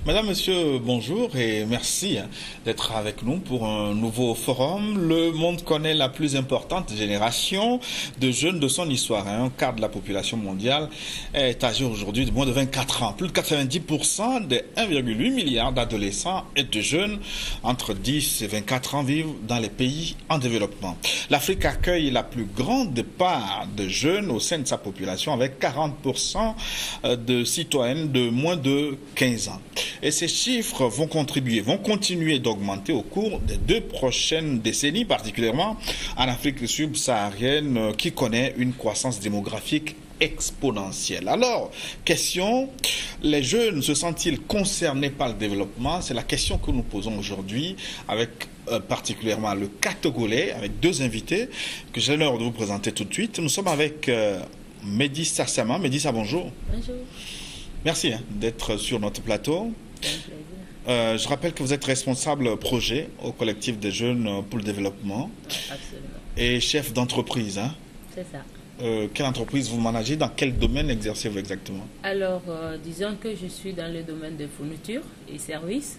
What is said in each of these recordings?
Madame, monsieur, bonjour et merci d'être avec nous pour un nouveau forum. Le monde connaît la plus importante génération de jeunes de son histoire. Un quart de la population mondiale est âgée aujourd'hui de moins de 24 ans. Plus de 90% des 1,8 milliard d'adolescents et de jeunes entre 10 et 24 ans vivent dans les pays en développement. L'Afrique accueille la plus grande part de jeunes au sein de sa population avec 40% de citoyennes de moins de 15 ans. Et ces chiffres vont continuer d'augmenter au cours des 2 prochaines décennies, particulièrement en Afrique subsaharienne qui connaît une croissance démographique exponentielle. Alors, question, les jeunes se sentent-ils concernés par le développement? C'est la question que nous posons aujourd'hui avec particulièrement le cas togolais, avec 2 invités que j'ai l'honneur de vous présenter tout de suite. Nous sommes avec Médissa Sama. Médissa, bonjour. Bonjour. Merci d'être sur notre plateau. C'est un plaisir. Je rappelle que vous êtes responsable projet au collectif des jeunes pour le développement. Absolument. Et chef d'entreprise. Hein? C'est ça. Quelle entreprise vous managez? Dans quel domaine exercez-vous exactement? Alors, disons que je suis dans le domaine de fourniture et services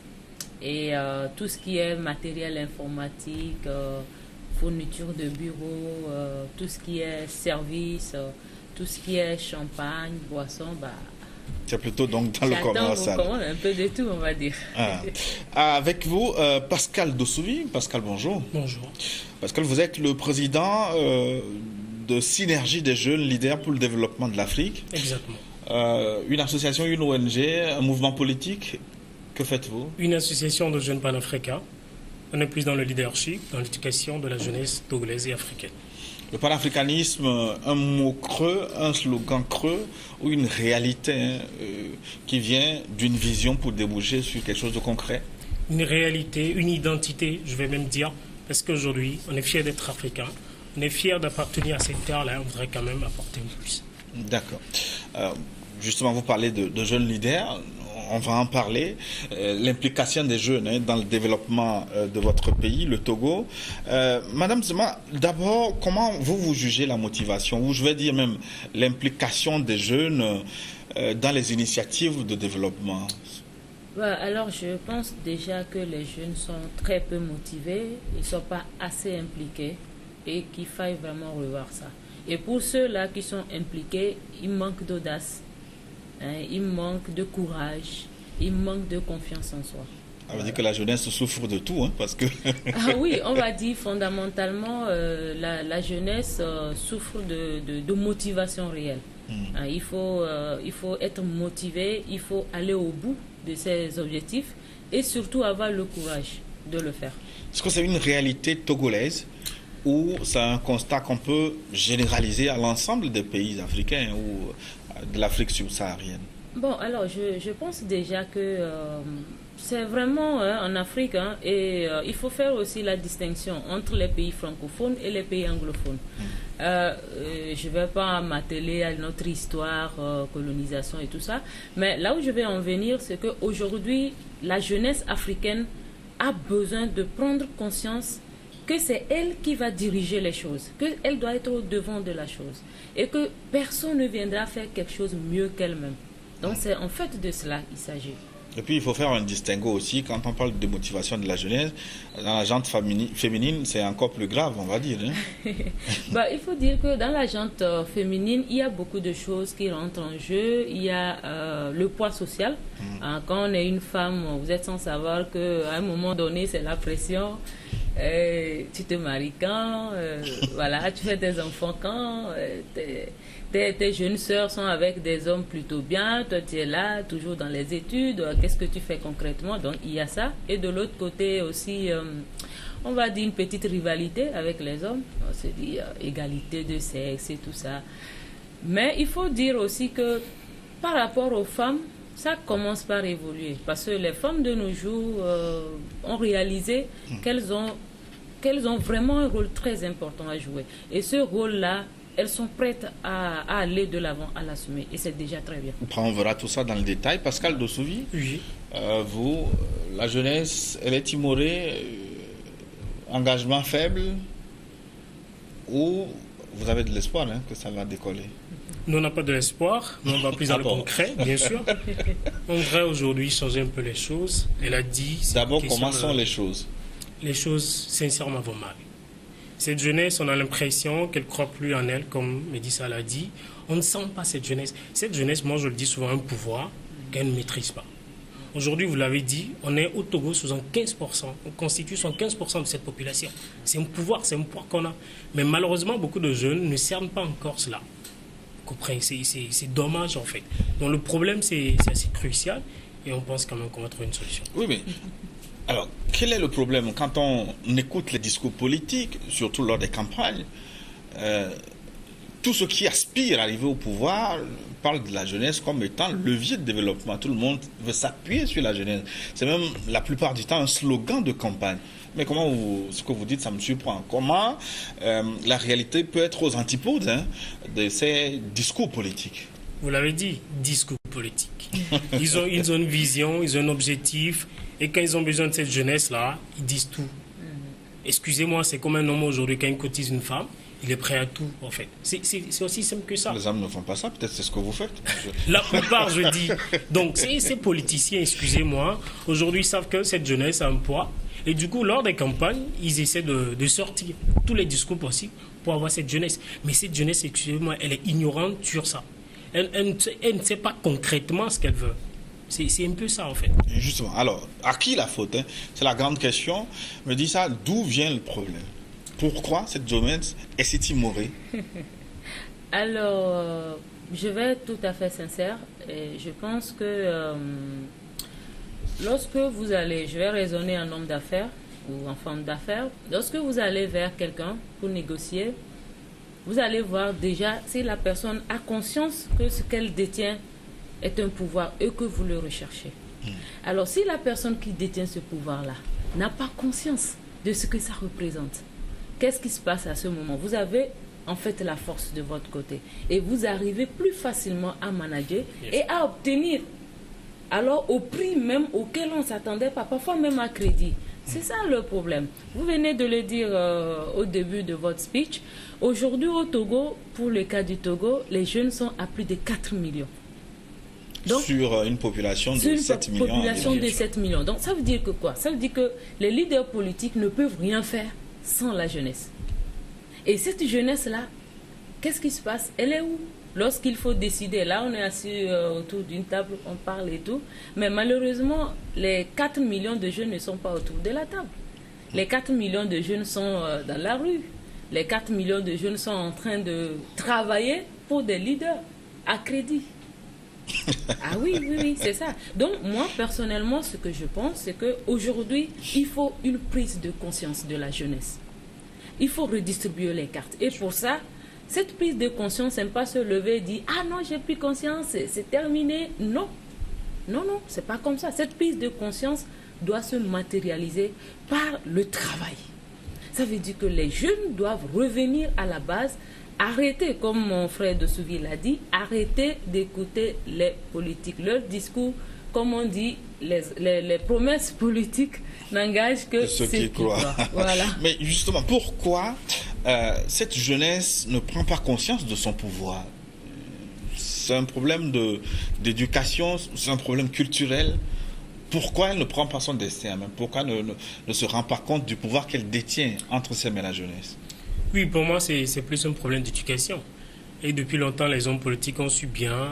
et tout ce qui est matériel informatique, fourniture de bureau, tout ce qui est service, tout ce qui est champagne, boisson, c'est plutôt donc dans le commercial. On commande un peu de tout, on va dire. Avec vous, Pascal Dossoumi. Pascal, bonjour. Bonjour. Pascal, vous êtes le président de Synergie des jeunes leaders pour le développement de l'Afrique. Exactement. Une association, une ONG, un mouvement politique. Que faites-vous? Une association de jeunes panafricains. On est plus dans le leadership, dans l'éducation de la jeunesse togolaise et africaine. Le panafricanisme, un mot creux, un slogan creux ou une réalité qui vient d'une vision pour déboucher sur quelque chose de concret? Une réalité, une identité, je vais même dire, parce qu'aujourd'hui, on est fiers d'être africain, on est fiers d'appartenir à cette terre-là, on voudrait quand même apporter plus. D'accord. Justement, vous parlez de jeunes leaders. On va en parler, l'implication des jeunes dans le développement de votre pays, le Togo. Madame Zema, d'abord, comment vous jugez la motivation, ou je vais dire même l'implication des jeunes dans les initiatives de développement? Alors, je pense déjà que les jeunes sont très peu motivés, ils ne sont pas assez impliqués et qu'il faille vraiment revoir ça. Et pour ceux-là qui sont impliqués, il manque d'audace. Il manque de courage, il manque de confiance en soi. Ça veut dire que la jeunesse souffre de tout, parce que... Ah oui, on va dire fondamentalement, la jeunesse souffre de motivation réelle. Il faut être motivé, il faut aller au bout de ses objectifs et surtout avoir le courage de le faire. Est-ce que c'est une réalité togolaise ou c'est un constat qu'on peut généraliser à l'ensemble des pays africains ou de l'Afrique subsaharienne? Bon, alors je pense déjà que c'est vraiment en Afrique et il faut faire aussi la distinction entre les pays francophones et les pays anglophones. Je ne vais pas m'atteler à notre histoire, colonisation et tout ça, mais là où je vais en venir, c'est qu'aujourd'hui, la jeunesse africaine a besoin de prendre conscience que c'est elle qui va diriger les choses, qu'elle doit être au devant de la chose et que personne ne viendra faire quelque chose mieux qu'elle-même. Donc c'est en fait de cela qu'il s'agit. Et puis il faut faire un distinguo aussi, quand on parle de motivation de la jeunesse, dans la gente féminine, c'est encore plus grave, on va dire. Il faut dire que dans la gente féminine, il y a beaucoup de choses qui rentrent en jeu. Il y a le poids social. Quand on est une femme, vous êtes sans savoir qu'à un moment donné, c'est la pression. Tu te maries quand, voilà, tu fais des enfants quand, tes jeunes sœurs sont avec des hommes plutôt bien, toi tu es là, toujours dans les études, qu'est-ce que tu fais concrètement? Donc il y a ça. Et de l'autre côté aussi, on va dire une petite rivalité avec les hommes, on se dit égalité de sexe et tout ça. Mais il faut dire aussi que par rapport aux femmes, ça commence par évoluer parce que les femmes de nos jours ont réalisé qu'elles ont vraiment un rôle très important à jouer. Et ce rôle-là, elles sont prêtes à aller de l'avant, à l'assumer. Et c'est déjà très bien. On verra tout ça dans le détail. Pascal Dossoumi, Oui. Vous, la jeunesse, elle est timorée, engagement faible ou vous avez de l'espoir que ça va décoller? Nous, on n'a pas de l'espoir, mais on va plus dans le concret, bien sûr. On voudrait aujourd'hui changer un peu les choses. Elle a dit... D'abord, comment sont les choses? Les choses, sincèrement, vont mal. Cette jeunesse, on a l'impression qu'elle ne croit plus en elle, comme Médissa l'a dit. On ne sent pas cette jeunesse. Cette jeunesse, moi, je le dis souvent, un pouvoir qu'elle ne maîtrise pas. Aujourd'hui, vous l'avez dit, on est au Togo 75%. On constitue 75% de cette population. C'est un pouvoir qu'on a. Mais malheureusement, beaucoup de jeunes ne cernent pas encore cela. C'est dommage, en fait. Donc le problème, c'est assez crucial et on pense quand même qu'on va trouver une solution. Oui, mais alors, quel est le problème quand on écoute les discours politiques, surtout lors des campagnes? Tous ceux qui aspirent à arriver au pouvoir parlent de la jeunesse comme étant le levier de développement. Tout le monde veut s'appuyer sur la jeunesse. C'est même la plupart du temps un slogan de campagne. Mais ce que vous dites, ça me surprend. Comment la réalité peut être aux antipodes de ces discours politiques? Vous l'avez dit, discours politiques. Ils ont une vision, ils ont un objectif. Et quand ils ont besoin de cette jeunesse-là, ils disent tout. Excusez-moi, c'est comme un homme aujourd'hui, quand il cotise une femme, il est prêt à tout, en fait. C'est aussi simple que ça. Les hommes ne font pas ça, peut-être c'est ce que vous faites. La plupart, je dis. Donc, ces politiciens, excusez-moi, aujourd'hui savent que cette jeunesse a un poids. Et du coup, lors des campagnes, ils essaient de sortir tous les discours possibles pour avoir cette jeunesse. Mais cette jeunesse, excusez-moi, elle est ignorante sur ça. Elle ne sait pas concrètement ce qu'elle veut. C'est un peu ça, en fait. Justement. Alors, à qui la faute? C'est la grande question. Me dis ça, d'où vient le problème? Pourquoi cette jeunesse est si timorée? Alors, je vais être tout à fait sincère. Et je pense que lorsque vous allez, je vais raisonner en homme d'affaires ou en femme d'affaires, lorsque vous allez vers quelqu'un pour négocier, vous allez voir déjà si la personne a conscience que ce qu'elle détient est un pouvoir et que vous le recherchez. Alors, si la personne qui détient ce pouvoir-là n'a pas conscience de ce que ça représente, qu'est-ce qui se passe à ce moment? Vous avez en fait la force de votre côté et vous arrivez plus facilement à manager et à obtenir alors au prix même auquel on ne s'attendait pas, parfois même à crédit. C'est ça le problème. Vous venez de le dire au début de votre speech. Aujourd'hui au Togo, pour le cas du Togo, les jeunes sont à plus de 4 millions. Donc, sur une population de 7 millions. Population de 7 millions. Donc ça veut dire que quoi? Ça veut dire que les leaders politiques ne peuvent rien faire sans la jeunesse. Et cette jeunesse-là, qu'est-ce qui se passe? Elle est où? Lorsqu'il faut décider, là on est assis autour d'une table, on parle et tout, mais malheureusement, les 4 millions de jeunes ne sont pas autour de la table. Les 4 millions de jeunes sont dans la rue. Les 4 millions de jeunes sont en train de travailler pour des leaders à crédit. Ah oui, c'est ça. Donc moi, personnellement, ce que je pense, c'est qu'aujourd'hui, il faut une prise de conscience de la jeunesse. Il faut redistribuer les cartes. Et pour ça, cette prise de conscience, c'est pas se lever et dire « Ah non, j'ai pris conscience, c'est terminé ». Non, c'est pas comme ça. Cette prise de conscience doit se matérialiser par le travail. Ça veut dire que les jeunes doivent revenir à la base, arrêter, comme mon frère de Souville l'a dit, arrêter d'écouter les politiques. Leur discours, comme on dit, les promesses politiques n'engagent que ceux qui croient. Voilà. Mais justement, pourquoi cette jeunesse ne prend pas conscience de son pouvoir? C'est un problème d'éducation, c'est un problème culturel. Pourquoi elle ne prend pas son destin même? Pourquoi ne se rend pas compte du pouvoir qu'elle détient entre ses mains, la jeunesse? Oui, pour moi, c'est plus un problème d'éducation. Et depuis longtemps, les hommes politiques ont su bien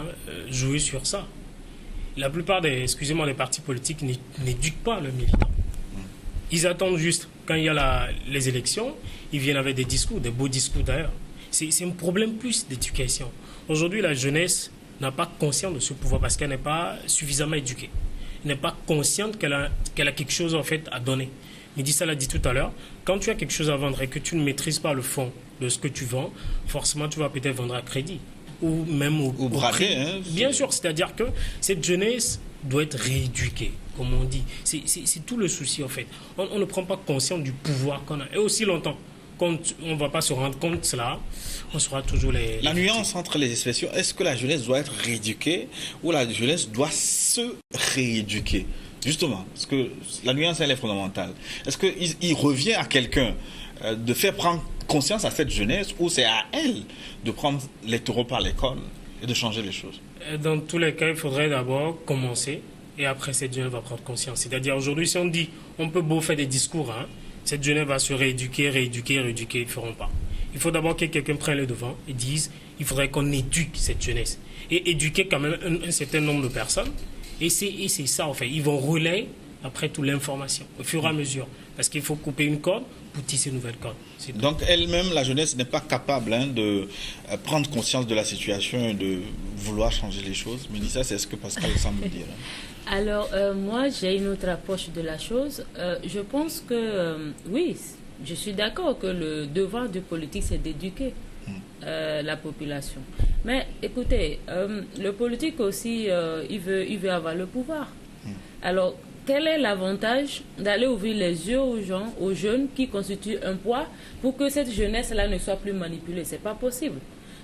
jouer sur ça. La plupart des partis politiques n'éduquent pas leurs militants. Ils attendent juste, quand il y a les élections, ils viennent avec des discours, des beaux discours d'ailleurs. C'est un problème plus d'éducation. Aujourd'hui, la jeunesse n'a pas conscience de ce pouvoir parce qu'elle n'est pas suffisamment éduquée. Elle n'est pas consciente qu'elle a quelque chose en fait à donner. Médissa l'a dit tout à l'heure, quand tu as quelque chose à vendre et que tu ne maîtrises pas le fond de ce que tu vends, forcément tu vas peut-être vendre à crédit. Ou même au braquer, prix. Bien sûr, c'est-à-dire que cette jeunesse doit être rééduquée, comme on dit. C'est tout le souci en fait. On ne prend pas conscience du pouvoir qu'on a. Et aussi longtemps, quand on ne va pas se rendre compte de cela, on sera toujours La nuance entre les expressions, est-ce que la jeunesse doit être rééduquée ou la jeunesse doit se rééduquer? Justement, parce que la nuance, elle est fondamentale. Est-ce qu'il revient à quelqu'un de faire prendre conscience à cette jeunesse ou c'est à elle de prendre les taureaux par les cornes et de changer les choses? Dans tous les cas, il faudrait d'abord commencer et après cette jeunesse va prendre conscience. C'est-à-dire aujourd'hui, si on dit on peut beau faire des discours, cette jeunesse va se rééduquer, ils ne feront pas. Il faut d'abord que quelqu'un prenne le devant et dise il faudrait qu'on éduque cette jeunesse. Et éduquer quand même un certain nombre de personnes. Et c'est ça, en fait. Ils vont relayer après toute l'information, au fur et à mesure. Parce qu'il faut couper une corde pour tisser une nouvelle corde. Donc elle-même, la jeunesse n'est pas capable de prendre conscience de la situation et de vouloir changer les choses. Mélissa, c'est ce que Pascal semble dire. Alors, moi, j'ai une autre approche de la chose. Je pense que, oui, je suis d'accord que le devoir du politique, c'est d'éduquer la population. Mais écoutez, le politique aussi, il veut avoir le pouvoir. Alors, quel est l'avantage d'aller ouvrir les yeux aux gens, aux jeunes qui constituent un poids pour que cette jeunesse-là ne soit plus manipulée? C'est pas possible.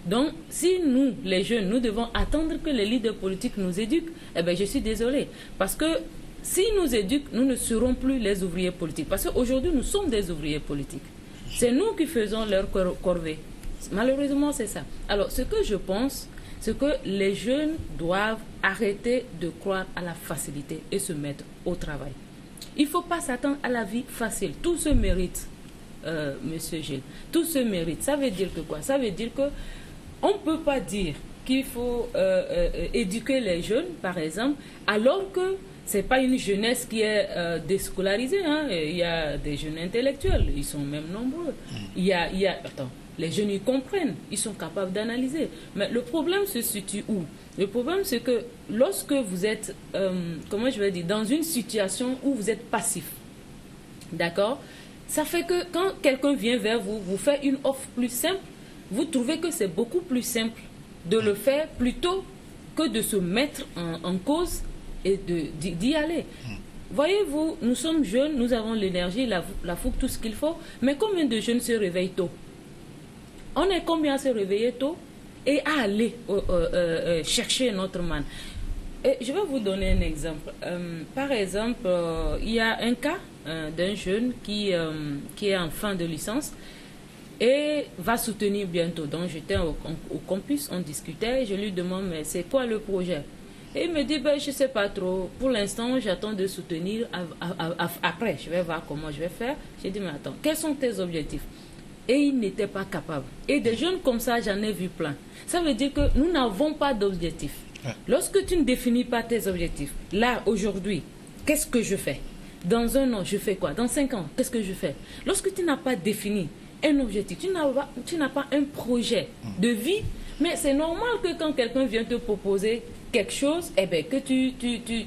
Donc, si nous, les jeunes, nous devons attendre que les leaders politiques nous éduquent, eh bien, je suis désolée. Parce que s'ils nous éduquent, nous ne serons plus les ouvriers politiques. Parce qu'aujourd'hui, nous sommes des ouvriers politiques. C'est nous qui faisons leur corvée. Malheureusement, c'est ça. Alors, ce que je pense, c'est que les jeunes doivent arrêter de croire à la facilité et se mettre au travail. Il ne faut pas s'attendre à la vie facile. Tout se mérite, Monsieur Gilles. Tout se mérite. Ça veut dire que quoi? Ça veut dire que on ne peut pas dire qu'il faut éduquer les jeunes, par exemple, alors que ce n'est pas une jeunesse qui est déscolarisée. Il y a des jeunes intellectuels, ils sont même nombreux. Attends, les jeunes, ils comprennent, ils sont capables d'analyser. Mais le problème se situe où? Le problème, c'est que lorsque vous êtes, dans une situation où vous êtes passif, d'accord? Ça fait que quand quelqu'un vient vers vous, vous fait une offre plus simple, vous trouvez que c'est beaucoup plus simple de le faire plutôt que de se mettre en cause et d'y aller. Voyez-vous, nous sommes jeunes, nous avons l'énergie, la fougue, tout ce qu'il faut, mais combien de jeunes se réveillent tôt? On est combien à se réveiller tôt et à aller chercher notre manne? Et je vais vous donner un exemple. Par exemple, il y a un cas d'un jeune qui est en fin de licence et va soutenir bientôt. Donc j'étais au campus, on discutait, je lui demande mais c'est quoi le projet? Et il me dit je ne sais pas trop, pour l'instant j'attends de soutenir, après je vais voir comment je vais faire. J'ai dit mais attends, quels sont tes objectifs? Et il n'était pas capable. Et des jeunes comme ça, j'en ai vu plein. Ça veut dire que nous n'avons pas d'objectifs. Lorsque tu ne définis pas tes objectifs, là aujourd'hui, qu'est-ce que je fais? Dans 1 an, je fais quoi? Dans 5 ans, qu'est-ce que je fais? Lorsque tu n'as pas défini un objectif, tu n'as pas un projet de vie, mais c'est normal que quand quelqu'un vient te proposer quelque chose, que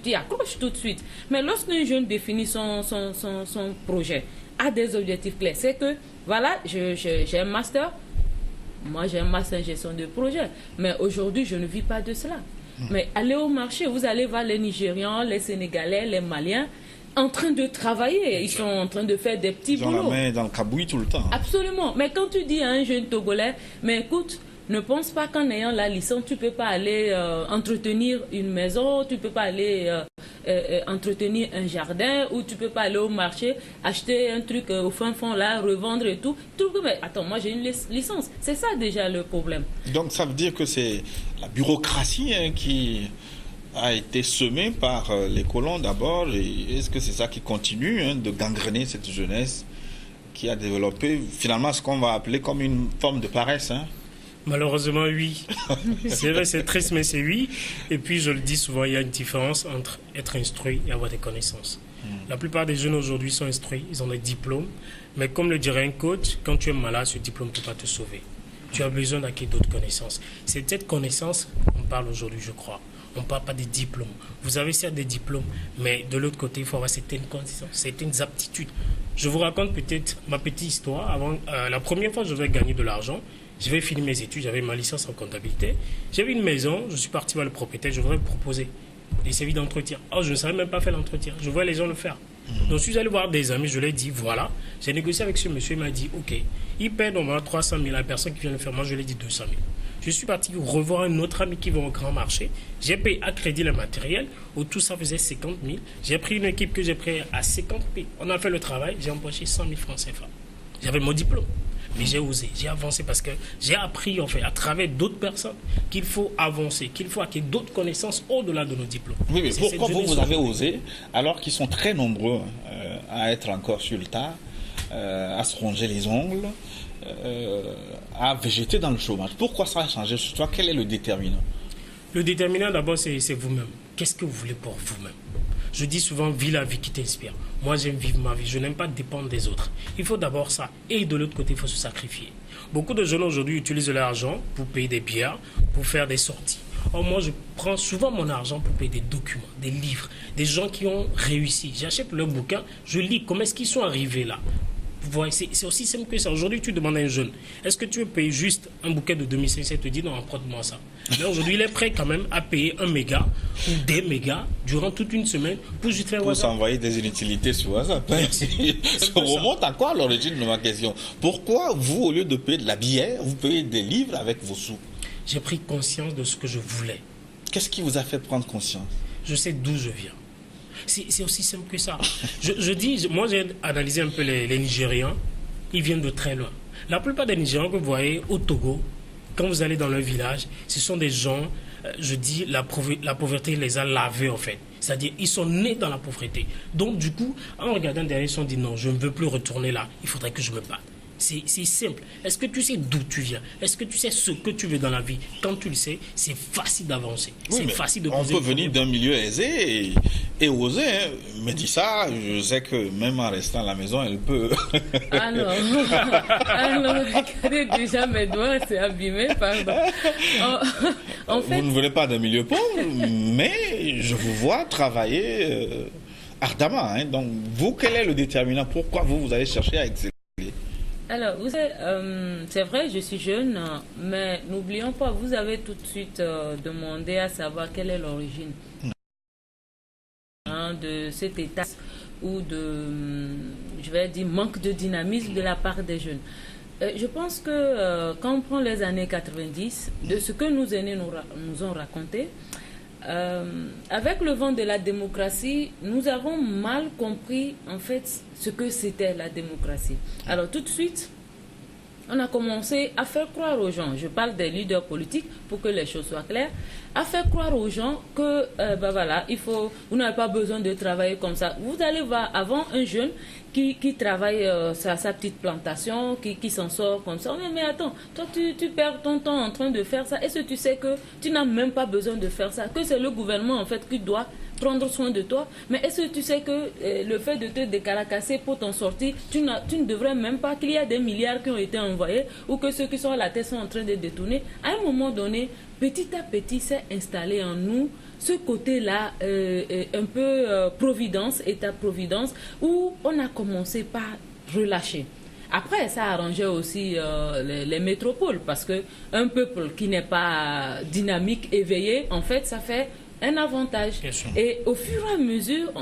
tu accroches tout de suite. Mais lorsqu'un jeune définit son projet, a des objectifs clairs, c'est que, voilà, j'ai un master, moi j'ai un master en gestion de projet, mais aujourd'hui je ne vis pas de cela. Mais allez au marché, vous allez voir les Nigérians, les Sénégalais, les Maliens, en train de travailler, ils sont en train de faire des petits boulots. Ils ont la main dans le cabouis tout le temps. Absolument, mais quand tu dis à un jeune Togolais, mais écoute, ne pense pas qu'en ayant la licence, tu ne peux pas aller entretenir une maison, tu ne peux pas aller entretenir un jardin, ou tu ne peux pas aller au marché, acheter un truc au fin fond là, revendre et tout. Mais attends, moi j'ai une licence. C'est ça déjà le problème. Donc ça veut dire que c'est la bureaucratie qui a été semée par les colons d'abord. Et est-ce que c'est ça qui continue de gangréner cette jeunesse qui a développé finalement ce qu'on va appeler comme une forme de paresse Malheureusement, oui. C'est vrai, c'est triste, mais c'est oui. Et puis, je le dis souvent, il y a une différence entre être instruit et avoir des connaissances. La plupart des jeunes aujourd'hui sont instruits, ils ont des diplômes. Mais comme le dirait un coach, quand tu es malade, ce diplôme ne peut pas te sauver. Tu as besoin d'acquérir d'autres connaissances. C'est cette connaissance qu'on parle aujourd'hui, je crois. On ne parle pas des diplômes. Vous avez certes des diplômes, mais de l'autre côté, il faut avoir certaines connaissances, certaines aptitudes. Je vous raconte peut-être ma petite histoire. Avant, la première fois que je devais gagner de l'argent, j'avais fini mes études, j'avais ma licence en comptabilité. J'avais une maison, je suis parti voir le propriétaire, je voudrais me proposer des services d'entretien. Oh, je ne savais même pas faire l'entretien, je vois les gens le faire. Donc je suis allé voir des amis, je leur ai dit voilà, j'ai négocié avec ce monsieur, il m'a dit ok, il paie normalement 300 000 à la personne qui vient le faire, moi je lui ai dit 200 000. Je suis parti revoir un autre ami qui va au grand marché, j'ai payé à crédit le matériel, au tout ça faisait 50 000. J'ai pris une équipe que j'ai pris à 50 000. On a fait le travail, j'ai empoché 100 000 francs CFA. J'avais mon diplôme. Mais j'ai osé, j'ai avancé parce que j'ai appris, en fait, à travers d'autres personnes, qu'il faut avancer, qu'il faut acquérir d'autres connaissances au-delà de nos diplômes. Oui, mais pourquoi vous avez osé, alors qu'ils sont très nombreux à être encore sur le tas, à se ronger les ongles, à végéter dans le chômage? Pourquoi ça a changé sur toi? Quel est le déterminant? Le déterminant, d'abord, c'est vous-même. Qu'est-ce que vous voulez pour vous-même? Je dis souvent, vis la vie qui t'inspire. Moi, j'aime vivre ma vie. Je n'aime pas dépendre des autres. Il faut d'abord ça. Et de l'autre côté, il faut se sacrifier. Beaucoup de jeunes aujourd'hui utilisent leur argent pour payer des bières, pour faire des sorties. Or, moi, je prends souvent mon argent pour payer des documents, des livres, des gens qui ont réussi. J'achète leur bouquin, je lis comment est-ce qu'ils sont arrivés là. C'est aussi simple que ça. Aujourd'hui, tu demandes à un jeune, est-ce que tu veux payer juste un bouquet de 2500? Il te dit non, emprunte-moi ça. Mais aujourd'hui, il est prêt quand même à payer 1 méga ou des mégas durant toute une semaine pour juste faire WhatsApp. Pour s'envoyer des inutilités sur WhatsApp. Ça remonte à quoi l'origine de ma question? Pourquoi vous, au lieu de payer de la bière, vous payez des livres avec vos sous? J'ai pris conscience de ce que je voulais. Qu'est-ce qui vous a fait prendre conscience? Je sais d'où je viens. C'est aussi simple que ça. Moi, j'ai analysé un peu les Nigérians. Ils viennent de très loin. La plupart des Nigérians que vous voyez au Togo, quand vous allez dans leur village, ce sont des gens, la pauvreté les a lavés en fait. C'est-à-dire, ils sont nés dans la pauvreté. Donc, du coup, en regardant derrière, ils se sont dit non, je ne veux plus retourner là. Il faudrait que je me batte. C'est simple. Est-ce que tu sais d'où tu viens? Est-ce que tu sais ce que tu veux dans la vie? Quand tu le sais, c'est facile d'avancer. Oui, c'est facile de on poser. peut venir d'un milieu aisé et oser. Hein. Mais dis ça, je sais que même en restant à la maison, elle peut. Alors, regardez déjà mes doigts, c'est abîmé, pardon. En fait, vous ne venez pas d'un milieu pauvre, mais je vous vois travailler ardemment. Hein. Donc, vous, quel est le déterminant? Pourquoi vous allez chercher à exceller? alors, vous savez, c'est vrai, je suis jeune, mais n'oublions pas, vous avez tout de suite demandé à savoir quelle est l'origine de cet état ou je vais dire, manque de dynamisme de la part des jeunes. Je pense que quand on prend les années 90, de ce que nos aînés nous ont raconté, avec le vent de la démocratie, nous avons mal compris en fait ce que c'était la démocratie. Alors tout de suite, on a commencé à faire croire aux gens, je parle des leaders politiques pour que les choses soient claires, à faire croire aux gens que voilà, vous n'avez pas besoin de travailler comme ça. Vous allez voir avant un jeune qui travaille sa petite plantation, qui s'en sort comme ça. Mais attends, toi tu perds ton temps en train de faire ça. Est-ce que tu sais que tu n'as même pas besoin de faire ça? Que c'est le gouvernement en fait qui doit prendre soin de toi? Mais est-ce que tu sais que le fait de te décaracasser pour t'en sortir, tu ne devrais même pas, qu'il y a des milliards qui ont été envoyés ou que ceux qui sont à la tête sont en train de détourner? À un moment donné, petit à petit, s'est installé en nous ce côté-là, un peu providence, état-providence, où on a commencé par relâcher. Après, ça arrangeait aussi les métropoles, parce qu'un peuple qui n'est pas dynamique, éveillé, en fait, ça fait un avantage. Et au fur et à mesure,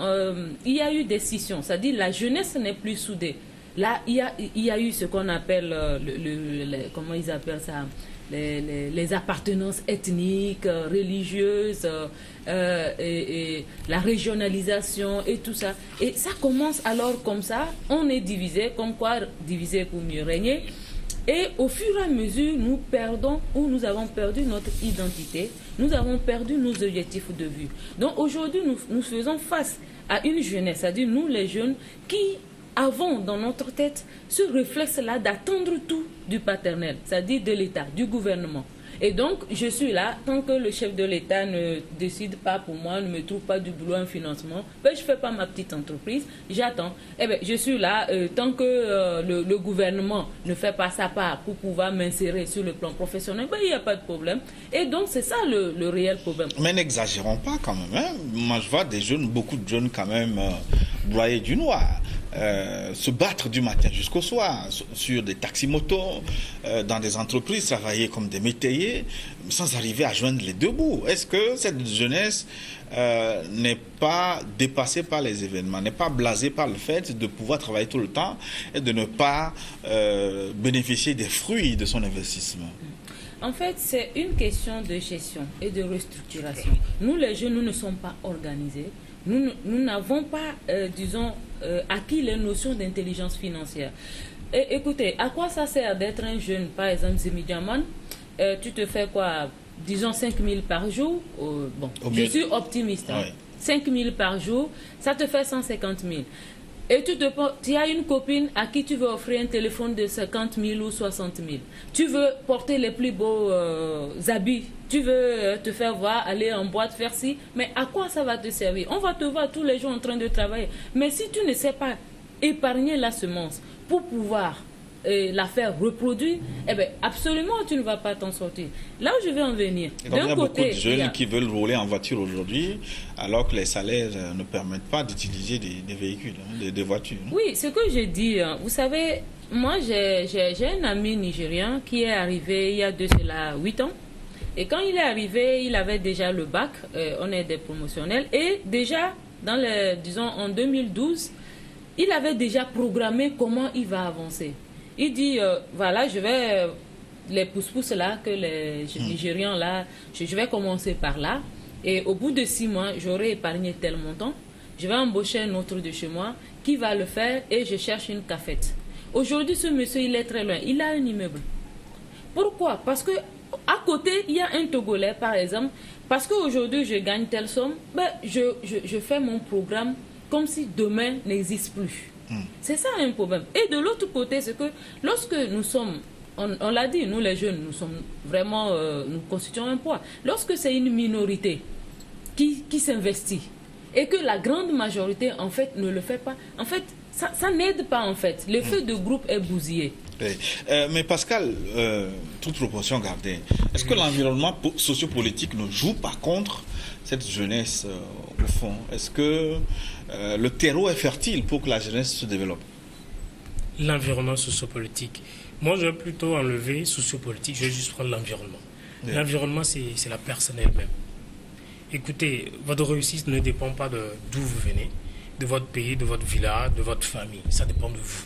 il y a eu des scissions, c'est-à-dire la jeunesse n'est plus soudée. Là, il y a eu ce qu'on appelle, comment ils appellent ça, les appartenances ethniques, religieuses, et la régionalisation et tout ça. Et ça commence alors comme ça, on est divisé, comme quoi diviser pour mieux régner. Et au fur et à mesure, nous perdons ou nous avons perdu notre identité, nous avons perdu nos objectifs de vue. Donc aujourd'hui, nous faisons face à une jeunesse, c'est-à-dire nous les jeunes, qui avons dans notre tête ce réflexe-là d'attendre tout du paternel, c'est-à-dire de l'État, du gouvernement. Et donc, je suis là, tant que le chef de l'État ne décide pas pour moi, ne me trouve pas du boulot, un financement, ben, je ne fais pas ma petite entreprise, j'attends. Eh bien, je suis là, tant que le gouvernement ne fait pas sa part pour pouvoir m'insérer sur le plan professionnel, ben, il n'y a pas de problème. Et donc, c'est ça le réel problème. Mais n'exagérons pas quand même. Hein. Moi, je vois des jeunes, beaucoup de jeunes quand même, broyer du noir. Se battre du matin jusqu'au soir sur des taxis-motos, dans des entreprises, travailler comme des métayers, sans arriver à joindre les deux bouts. Est-ce que cette jeunesse n'est pas dépassée par les événements, n'est pas blasée par le fait de pouvoir travailler tout le temps et de ne pas bénéficier des fruits de son investissement? En fait, c'est une question de gestion et de restructuration. Nous, les jeunes, nous ne sommes pas organisés. Nous n'avons pas, disons, acquis les notions d'intelligence financière. Et écoutez, à quoi ça sert d'être un jeune, par exemple Zimi Diamant, tu te fais quoi, disons 5 000 par jour, bon, je suis optimiste, hein. 5 000 par jour, ça te fait 150 000. Et tu as une copine à qui tu veux offrir un téléphone de 50 000 ou 60 000. Tu veux porter les plus beaux habits. Tu veux te faire voir, aller en boîte, faire ci. Mais à quoi ça va te servir? On va te voir tous les jours en train de travailler. Mais si tu ne sais pas épargner la semence pour pouvoir la faire reproduire, eh bien, absolument, tu ne vas pas t'en sortir. Là où je vais en venir, il y a beaucoup de jeunes qui veulent rouler en voiture aujourd'hui, alors que les salaires ne permettent pas d'utiliser des véhicules, des voitures. Oui, ce que je dis, vous savez, moi, j'ai un ami nigérien qui est arrivé il y a de cela 8 ans. Et quand il est arrivé, il avait déjà le bac, on est des promotionnels, et déjà, disons, en 2012, il avait déjà programmé comment il va avancer. Il dit, voilà, je vais, les pouces-pouces là, que les Nigérians là, je vais commencer par là. Et au bout de 6 mois, j'aurai épargné tel montant. Je vais embaucher un autre de chez moi qui va le faire et je cherche une cafette. Aujourd'hui, ce monsieur, il est très loin. Il a un immeuble. Pourquoi? Parce que à côté, il y a un Togolais, par exemple. Parce qu'aujourd'hui, je gagne telle somme, ben, je fais mon programme comme si demain n'existe plus. C'est ça un problème. Et de l'autre côté, c'est que lorsque nous sommes, on l'a dit, nous les jeunes, nous sommes vraiment, nous constituons un poids. Lorsque c'est une minorité qui s'investit et que la grande majorité, en fait, ne le fait pas, en fait, ça n'aide pas, en fait. L'effet de groupe est bousillé. Oui. Mais Pascal, toute proportion gardée, est-ce que l'environnement sociopolitique ne joue pas contre cette jeunesse au fond? Est-ce que le terreau est fertile pour que la jeunesse se développe? L'environnement sociopolitique. Moi, je vais plutôt enlever sociopolitique, je vais juste prendre l'environnement. Oui. L'environnement, c'est la personne elle-même. Écoutez, votre réussite ne dépend pas d'où vous venez, de votre pays, de votre village, de votre famille. Ça dépend de vous.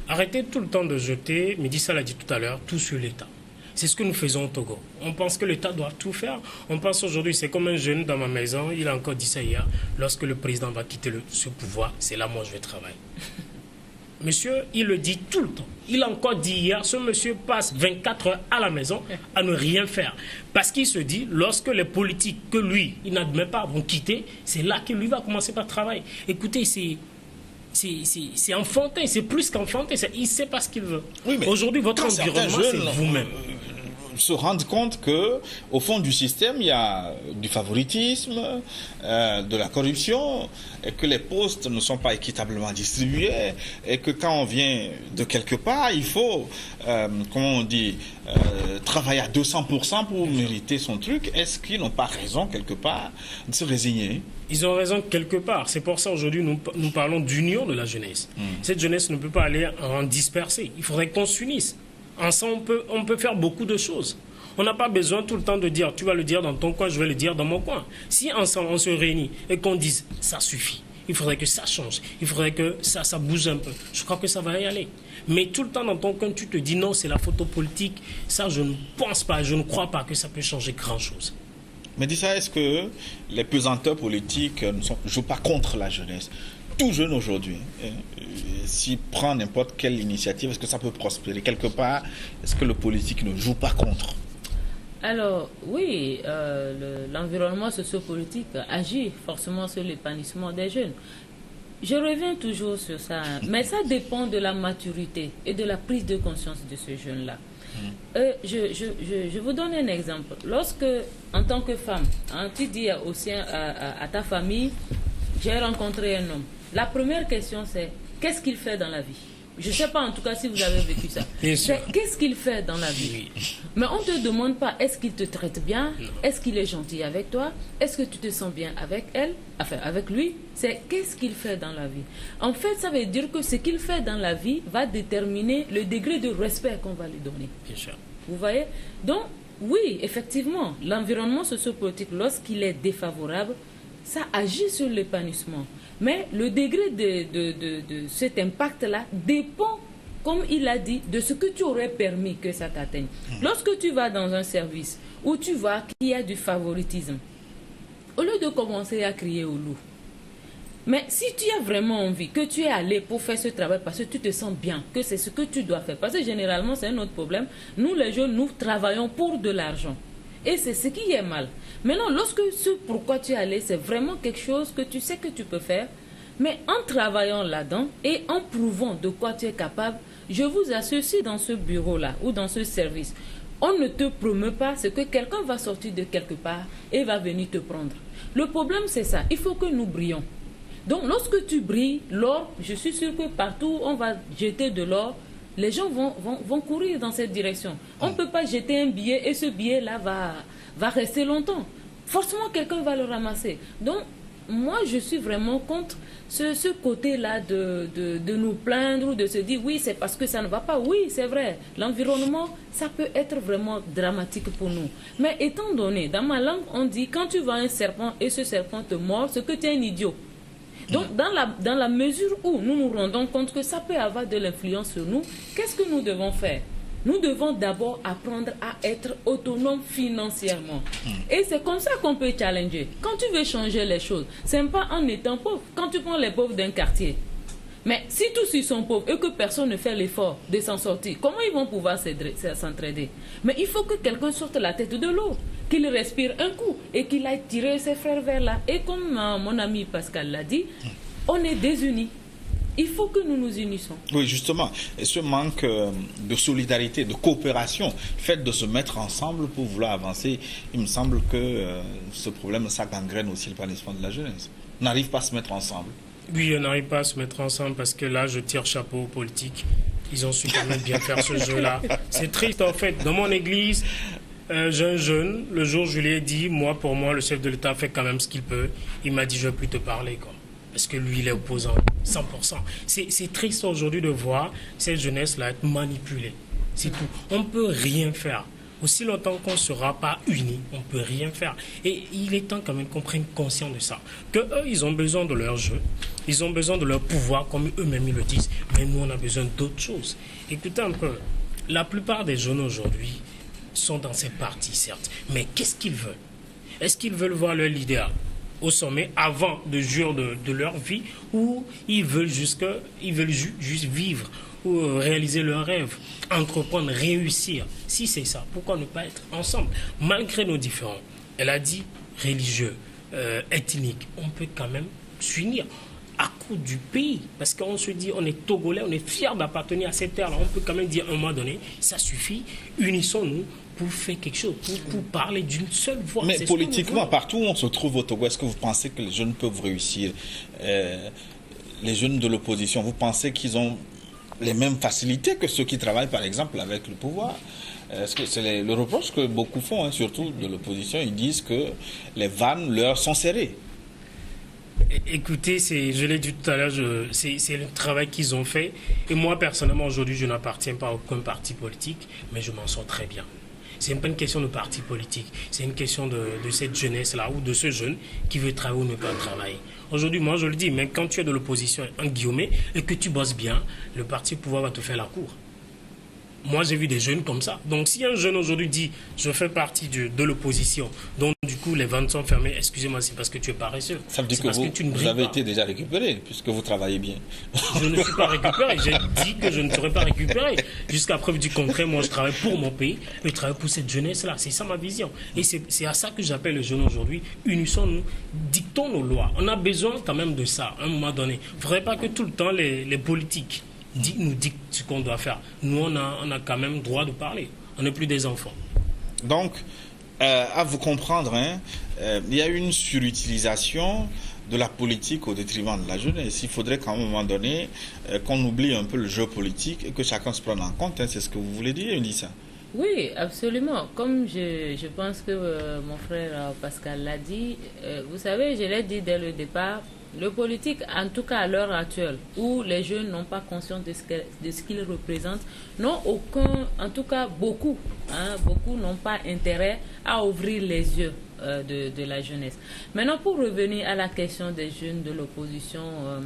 Arrêtez tout le temps de jeter, Médissa l'a dit tout à l'heure, tout sur l'État. C'est ce que nous faisons au Togo. On pense que l'État doit tout faire. On pense aujourd'hui, c'est comme un jeune dans ma maison, il a encore dit ça hier, lorsque le président va quitter ce pouvoir, c'est là moi je vais travailler. Monsieur, il le dit tout le temps. Il a encore dit hier, ce monsieur passe 24 heures à la maison à ne rien faire. Parce qu'il se dit, lorsque les politiques que lui, il n'admet pas, vont quitter, c'est là que lui va commencer par travailler. Écoutez, c'est enfantin, c'est plus qu'enfantin, il ne sait pas ce qu'il veut. Oui, aujourd'hui, votre environnement, c'est vous-même. Se rendre compte que au fond du système, il y a du favoritisme, de la corruption, et que les postes ne sont pas équitablement distribués, et que quand on vient de quelque part, il faut, comment on dit, travailler à 200% pour mériter son truc. Est-ce qu'ils n'ont pas raison quelque part de se résigner? Ils ont raison quelque part. C'est pour ça aujourd'hui nous parlons d'union de la jeunesse. Cette jeunesse ne peut pas aller en disperser. Il faudrait qu'on s'unisse. Ensemble, on peut faire beaucoup de choses. On n'a pas besoin tout le temps de dire, tu vas le dire dans ton coin, je vais le dire dans mon coin. Si ensemble on se réunit et qu'on dise, ça suffit, il faudrait que ça change, il faudrait que ça bouge un peu. Je crois que ça va y aller. Mais tout le temps dans ton coin, tu te dis, non, c'est la photo politique. Ça, je ne pense pas, je ne crois pas que ça peut changer grand-chose. Mais dis ça, est-ce que les pesanteurs politiques ne jouent pas contre la jeunesse? Tout jeune aujourd'hui, s'il prend n'importe quelle initiative, est-ce que ça peut prospérer quelque part? Est-ce que le politique ne joue pas contre? Alors, oui, l'environnement sociopolitique agit forcément sur l'épanouissement des jeunes. Je reviens toujours sur ça, mais ça dépend de la maturité et de la prise de conscience de ce jeune-là. Je vous donne un exemple. Lorsque, en tant que femme, tu dis aussi à ta famille, j'ai rencontré un homme. La première question, c'est qu'est-ce qu'il fait dans la vie? Je ne sais pas en tout cas si vous avez vécu ça. Qu'est-ce qu'il fait dans la vie? Mais on ne te demande pas est-ce qu'il te traite bien? Est-ce qu'il est gentil avec toi? Est-ce que tu te sens bien avec elle? Enfin, avec lui? C'est qu'est-ce qu'il fait dans la vie? En fait, ça veut dire que ce qu'il fait dans la vie va déterminer le degré de respect qu'on va lui donner. Bien sûr. Vous voyez? Donc, oui, effectivement, l'environnement sociopolitique, lorsqu'il est défavorable, ça agit sur l'épanouissement. Mais le degré de cet impact-là dépend, comme il a dit, de ce que tu aurais permis que ça t'atteigne. Lorsque tu vas dans un service où tu vois qu'il y a du favoritisme, au lieu de commencer à crier au loup, Mais si tu as vraiment envie, que tu es allé pour faire ce travail parce que tu te sens bien, que c'est ce que tu dois faire. Parce que généralement, c'est un autre problème. Nous, les jeunes, nous travaillons pour de l'argent. Et c'est ce qui est mal. Maintenant, lorsque ce pourquoi tu es allé, c'est vraiment quelque chose que tu sais que tu peux faire, mais en travaillant là-dedans et en prouvant de quoi tu es capable, je vous assure, si dans ce bureau-là ou dans ce service, on ne te promeut pas, c'est que quelqu'un va sortir de quelque part et va venir te prendre. Le problème, c'est ça. Il faut que nous brillions. Donc, lorsque tu brilles, l'or, je suis sûr que partout on va jeter de l'or, les gens vont courir dans cette direction. On ne peut pas jeter un billet et ce billet-là va rester longtemps. Forcément, quelqu'un va le ramasser. Donc, moi, je suis vraiment contre ce côté-là de nous plaindre ou de se dire oui, c'est parce que ça ne va pas. Oui, c'est vrai. L'environnement, ça peut être vraiment dramatique pour nous. Mais étant donné, dans ma langue, on dit quand tu vois un serpent et ce serpent te mord, c'est que tu es un idiot. Donc, dans la mesure où nous nous rendons compte que ça peut avoir de l'influence sur nous, qu'est-ce que nous devons faire? Nous devons d'abord apprendre à être autonomes financièrement. Et c'est comme ça qu'on peut challenger. Quand tu veux changer les choses, ce n'est pas en étant pauvre. Quand tu prends les pauvres d'un quartier, mais si tous ils sont pauvres et que personne ne fait l'effort de s'en sortir, comment ils vont pouvoir s'entraider? Mais il faut que quelqu'un sorte la tête de l'eau, qu'il respire un coup et qu'il aille tirer ses frères vers là. Et comme mon ami Pascal l'a dit, on est désunis. Il faut que nous nous unissons. Oui, justement. Et ce manque de solidarité, de coopération, le fait de se mettre ensemble pour vouloir avancer, il me semble que ce problème, ça gangrène aussi le épanouissement de la jeunesse. On n'arrive pas à se mettre ensemble. Oui, on n'arrive pas à se mettre ensemble parce que là, je tire chapeau aux politiques. Ils ont su quand même bien faire ce jeu-là. C'est triste, en fait. Dans mon église, j'ai un jeune. Le jour où je lui ai dit, pour moi, le chef de l'État fait quand même ce qu'il peut. Il m'a dit, je ne veux plus te parler, quoi. Parce que lui, il est opposant, 100%. C'est triste aujourd'hui de voir cette jeunesse-là être manipulée. C'est tout. On ne peut rien faire. Aussi longtemps qu'on ne sera pas unis, on ne peut rien faire. Et il est temps quand même qu'on prenne conscience de ça. Qu'eux, ils ont besoin de leur jeu. Ils ont besoin de leur pouvoir, comme eux-mêmes ils le disent. Mais nous, on a besoin d'autres choses. Écoutez un peu. La plupart des jeunes aujourd'hui sont dans ces partis, certes. Mais qu'est-ce qu'ils veulent? Est-ce qu'ils veulent voir leur leader au sommet avant de jouir de leur vie, ou ils veulent juste vivre ou réaliser leurs rêves, entreprendre, réussir? Si c'est ça, pourquoi ne pas être ensemble malgré nos différends? Elle a dit religieux, ethnique, on peut quand même s'unir à coup du pays, parce qu'on se dit on est Togolais, on est fiers d'appartenir à cette terre-là. On peut quand même dire à un moment donné, ça suffit, unissons-nous pour faire quelque chose, pour parler d'une seule voix. Mais politiquement, partout où on se trouve au Togo, est-ce que vous pensez que les jeunes peuvent réussir? Les jeunes de l'opposition, vous pensez qu'ils ont les mêmes facilités que ceux qui travaillent, par exemple, avec le pouvoir? Est-ce que c'est le reproche que beaucoup font, hein, surtout de l'opposition? Ils disent que les vannes leur sont serrées. Écoutez, je l'ai dit tout à l'heure, c'est le travail qu'ils ont fait. Et moi, personnellement, aujourd'hui, je n'appartiens pas à aucun parti politique, mais je m'en sors très bien. Ce n'est pas une question de parti politique, c'est une question de cette jeunesse-là ou de ce jeune qui veut travailler ou ne pas travailler. Aujourd'hui, moi, je le dis, mais quand tu es de l'opposition, en guillemets, et que tu bosses bien, le parti au pouvoir va te faire la cour. Moi, j'ai vu des jeunes comme ça. Donc, si un jeune aujourd'hui dit « je fais partie de l'opposition », donc du coup, les ventes sont fermées, excusez-moi, c'est parce que tu es paresseux. Ça veut dire que vous avez été déjà récupéré, puisque vous travaillez bien. Je ne suis pas récupéré. J'ai dit que je ne serai pas récupéré. Jusqu'à preuve du contraire, moi, je travaille pour mon pays, je travaille pour cette jeunesse-là. C'est ça ma vision. Et c'est à ça que j'appelle les jeunes aujourd'hui. Unissons-nous, dictons nos lois. On a besoin quand même de ça, à un moment donné. Il ne faudrait pas que tout le temps, les politiques nous dictent ce qu'on doit faire. Nous, on a quand même droit de parler. On n'est plus des enfants. Donc, à vous comprendre, hein, il y a une surutilisation de la politique au détriment de la jeunesse. Il faudrait qu'à un moment donné, qu'on oublie un peu le jeu politique et que chacun se prenne en compte. Hein, c'est ce que vous voulez dire, Lisa? Oui, absolument. Comme je pense que mon frère Pascal l'a dit, vous savez, je l'ai dit dès le départ, le politique, en tout cas à l'heure actuelle, où les jeunes n'ont pas conscience de ce qu'ils représentent, n'ont aucun, en tout cas beaucoup n'ont pas intérêt à ouvrir les yeux de la jeunesse. Maintenant, pour revenir à la question des jeunes de l'opposition,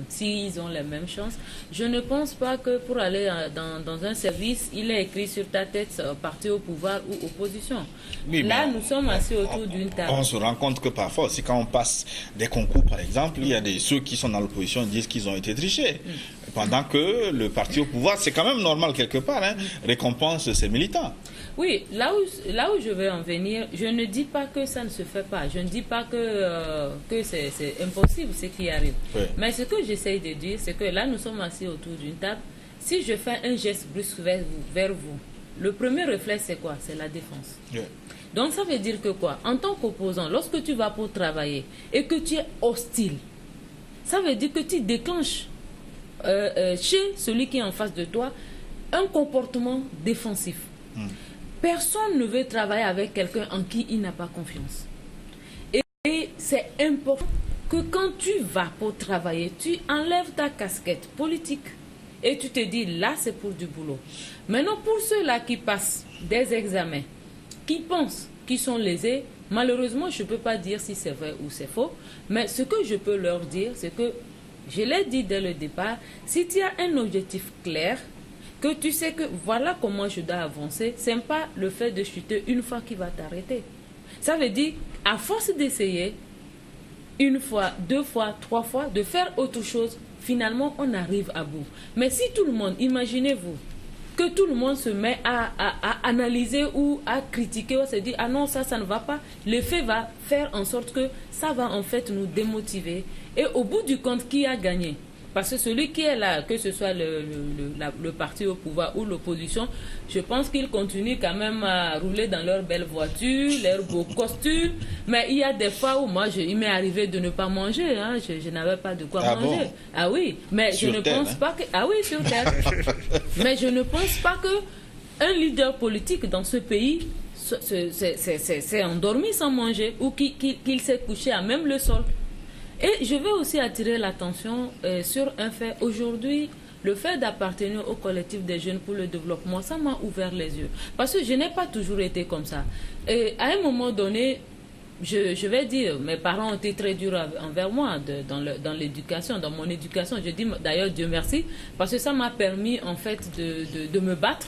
s'ils ont les mêmes chances, je ne pense pas que pour aller dans un service, il est écrit sur ta tête parti au pouvoir ou opposition. Oui, là, nous sommes assis autour d'une table. On se rend compte que parfois, aussi quand on passe des concours, par exemple, il y a ceux qui sont dans l'opposition disent qu'ils ont été trichés. Pendant que le parti au pouvoir, c'est quand même normal quelque part, récompense ses militants. Oui, là où je veux en venir, je ne dis pas que ça ne se fait pas. Je ne dis pas que c'est impossible ce qui arrive. Oui. Mais ce que j'essaye de dire, c'est que là, nous sommes assis autour d'une table. Si je fais un geste brusque vers vous, le premier réflexe, c'est quoi? C'est la défense. Oui. Donc, ça veut dire que quoi? En tant qu'opposant, lorsque tu vas pour travailler et que tu es hostile, ça veut dire que tu déclenches chez celui qui est en face de toi un comportement défensif. Personne ne veut travailler avec quelqu'un en qui il n'a pas confiance. Et c'est important que quand tu vas pour travailler, tu enlèves ta casquette politique et tu te dis là c'est pour du boulot. Maintenant pour ceux-là qui passent des examens, qui pensent qu'ils sont lésés, malheureusement je ne peux pas dire si c'est vrai ou c'est faux, mais ce que je peux leur dire c'est que je l'ai dit dès le départ, si tu as un objectif clair, que tu sais que voilà comment je dois avancer, ce n'est pas le fait de chuter une fois qui va t'arrêter. Ça veut dire, à force d'essayer, une fois, deux fois, trois fois, de faire autre chose, finalement on arrive à bout. Mais si tout le monde, imaginez-vous, que tout le monde se met à analyser ou à critiquer, ou à se dire ah non ça ne va pas, l'effet va faire en sorte que ça va en fait nous démotiver. Et au bout du compte, qui a gagné? Parce que celui qui est là, que ce soit le parti au pouvoir ou l'opposition, je pense qu'ils continuent quand même à rouler dans leur belle voiture, leurs beaux costumes. Mais il y a des fois où moi, il m'est arrivé de ne pas manger. Hein, je n'avais pas de quoi manger. Bon? Ah oui, mais sur je ne pense pas que... Ah oui, sur terre. Mais je ne pense pas qu'un leader politique dans ce pays s'est endormi sans manger ou qu'il s'est couché à même le sol. Et je veux aussi attirer l'attention sur un fait. Aujourd'hui, le fait d'appartenir au collectif des jeunes pour le développement, ça m'a ouvert les yeux. Parce que je n'ai pas toujours été comme ça. Et à un moment donné, je vais dire, mes parents ont été très durs envers moi dans l'éducation, dans mon éducation. Je dis d'ailleurs Dieu merci, parce que ça m'a permis en fait de me battre.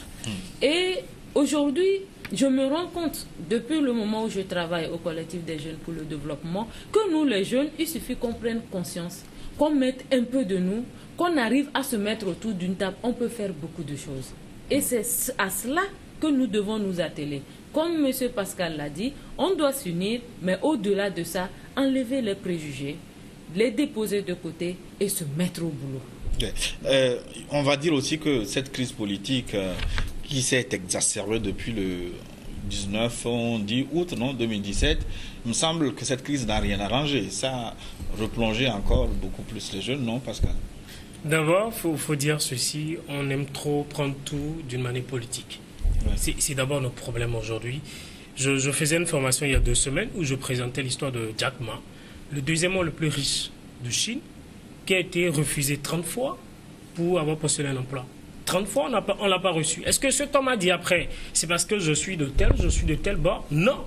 Et aujourd'hui, je me rends compte, depuis le moment où je travaille au collectif des jeunes pour le développement, que nous les jeunes, il suffit qu'on prenne conscience, qu'on mette un peu de nous, qu'on arrive à se mettre autour d'une table, on peut faire beaucoup de choses. Et c'est à cela que nous devons nous atteler. Comme M. Pascal l'a dit, on doit s'unir, mais au-delà de ça, enlever les préjugés, les déposer de côté et se mettre au boulot. On va dire aussi que cette crise politique qui s'est exacerbée depuis le 19 août 2017, il me semble que cette crise n'a rien arrangé. Ça a replongé encore beaucoup plus les jeunes, non Pascal? D'abord, faut dire ceci, on aime trop prendre tout d'une manière politique. Ouais. C'est d'abord notre problème aujourd'hui. Je faisais une formation il y a 2 semaines où je présentais l'histoire de Jack Ma, le deuxième homme le plus riche de Chine, qui a été refusé 30 fois pour avoir postulé un emploi. 30 fois, on ne l'a pas reçu. Est-ce que cet homme a dit après, c'est parce que je suis de tel bord? Non.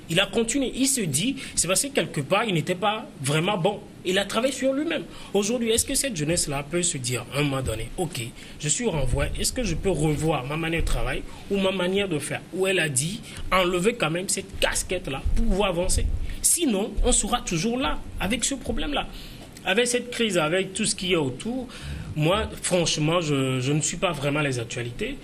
Il a continué. Il se dit, c'est parce que quelque part, il n'était pas vraiment bon. Il a travaillé sur lui-même. Aujourd'hui, est-ce que cette jeunesse-là peut se dire, à un moment donné, ok, je suis renvoyé, est-ce que je peux revoir ma manière de travail ou ma manière de faire? Où elle a dit, enlever quand même cette casquette-là pour pouvoir avancer. Sinon, on sera toujours là, avec ce problème-là. Avec cette crise, avec tout ce qu'il y a autour, moi, franchement, je ne suis pas vraiment les actualités.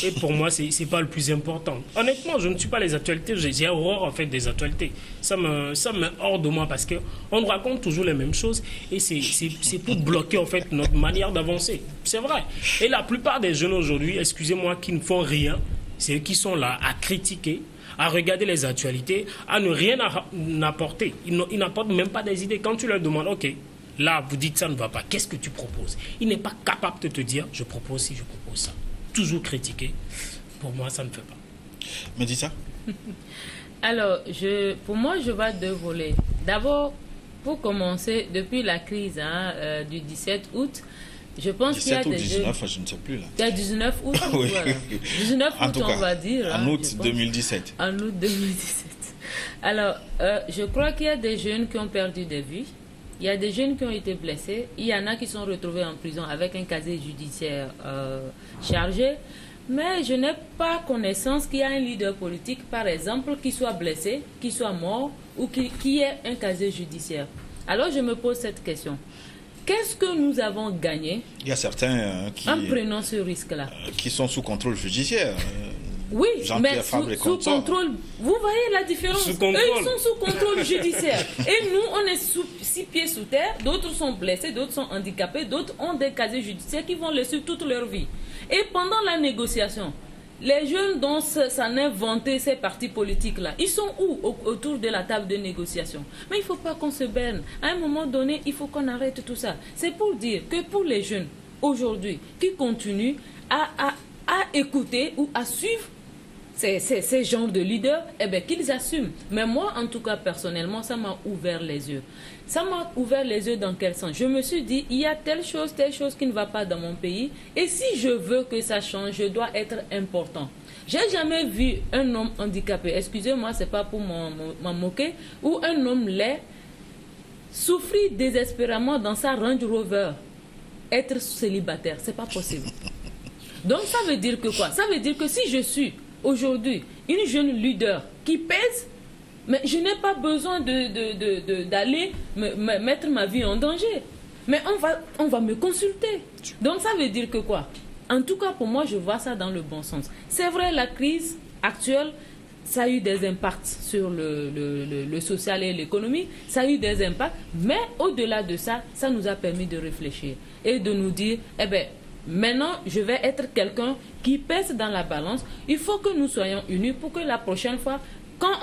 Et pour moi, ce n'est pas le plus important. Honnêtement, je ne suis pas les actualités. J'ai horreur, en fait, des actualités. Ça me hors de moi parce qu'on nous raconte toujours les mêmes choses. Et c'est pour bloquer, en fait, notre manière d'avancer. C'est vrai. Et la plupart des jeunes aujourd'hui, excusez-moi, qui ne font rien, c'est eux qui sont là à critiquer, à regarder les actualités, à ne rien apporter. Ils n'apportent même pas des idées. Quand tu leur demandes, OK, là, vous dites que ça ne va pas, qu'est-ce que tu proposes? Il n'est pas capable de te dire, je propose ci, je propose ça. Toujours critiquer, pour moi, ça ne fait pas. Mais dis ça. Alors, pour moi, je vois 2 volets. D'abord, pour commencer, depuis la crise du 17 août, je pense qu'il y a des 19, je ne sais plus là. Il y a 19 août, oui. voilà. 19 août, on va dire. En août 2017. En août 2017. Alors, je crois qu'il y a des jeunes qui ont perdu des vies. Il y a des jeunes qui ont été blessés. Il y en a qui sont retrouvés en prison avec un casier judiciaire chargé. Mais je n'ai pas connaissance qu'il y a un leader politique, par exemple, qui soit blessé, qui soit mort ou qui ait un casier judiciaire. Alors, je me pose cette question. Qu'est-ce que nous avons gagné en prenant ce risque-là qui sont sous contrôle judiciaire. Oui, mais sous contrôle, vous voyez la différence. Eux, ils sont sous contrôle judiciaire. Et nous, on est 6 pieds sous terre. D'autres sont blessés, d'autres sont handicapés, d'autres ont des casiers judiciaires qui vont les suivre toute leur vie. Et pendant la négociation, les jeunes dont s'en est vanté ces partis politiques-là, ils sont où autour de la table de négociation? Mais il ne faut pas qu'on se berne. À un moment donné, il faut qu'on arrête tout ça. C'est pour dire que pour les jeunes, aujourd'hui, qui continuent à écouter ou à suivre ces genres de leaders, eh bien, qu'ils assument. Mais moi, en tout cas, personnellement, ça m'a ouvert les yeux. Ça m'a ouvert les yeux dans quel sens? Je me suis dit, il y a telle chose qui ne va pas dans mon pays. Et si je veux que ça change, je dois être important. J'ai jamais vu un homme handicapé, excusez-moi, c'est pas pour m'en moquer, ou un homme laid souffrir désespérément dans sa Range Rover, être célibataire. C'est pas possible. Donc, ça veut dire que quoi? Ça veut dire que si je suis aujourd'hui une jeune leader qui pèse, mais je n'ai pas besoin d'aller mettre ma vie en danger. Mais on va me consulter. Donc ça veut dire que quoi? En tout cas, pour moi, je vois ça dans le bon sens. C'est vrai, la crise actuelle, ça a eu des impacts sur le social et l'économie. Ça a eu des impacts. Mais au-delà de ça, ça nous a permis de réfléchir et de nous dire, eh bien, maintenant, je vais être quelqu'un qui pèse dans la balance. Il faut que nous soyons unis pour que la prochaine fois, quand